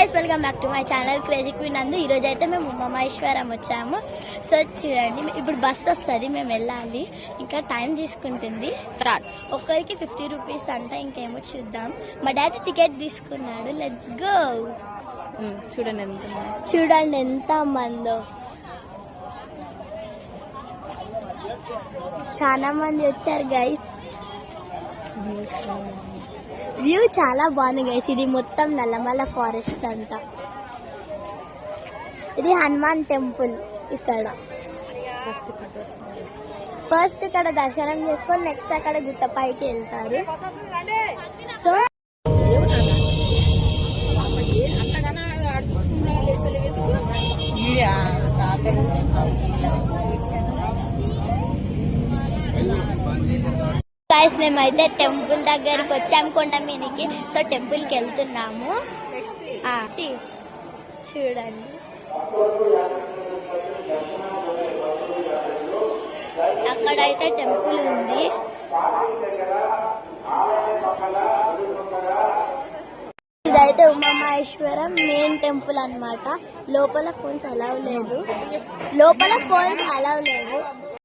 Guys, welcome back to my channel crazy queen నందు. ఈరోజు అయితే మేము ఉమామహేశ్వరం వచ్చాము. సో చూడండి, ఇప్పుడు బస్సు వస్తుంది, మేము వెళ్ళాలి. ఇంకా టైం తీసుకుంటుంది. ఒక్కరికి 50 రూపీస్ అంట. ఇంకేమో చూద్దాం. మా డాడీ టికెట్ తీసుకున్నాడు. Let's go. చూడండి ఎంత మందో, చాలా మంది వచ్చారు గైస్. వ్యూ చాలా బాగుంది గైస్. ఇది మొత్తం నల్లమల ఫారెస్ట్ అంట. ఇది హనుమాన్ టెంపుల్. ఇక్కడ ఫస్ట్ ఇక్కడ దర్శనం చేసుకొని నెక్స్ట్ అక్కడ గుట్ట పైకి వెళ్తారు. సో గైస్, మేమైతే టెంపుల్ దగ్గరికి వచ్చాము, కొండ మీదకి. సో టెంపుల్కి వెళ్తున్నాము. చూడండి, అక్కడైతే టెంపుల్ ఉంది. ఇదైతే ఉమామహేశ్వరం మెయిన్ టెంపుల్ అన్నమాట. లోపల ఫోన్స్ అలౌ లేదు.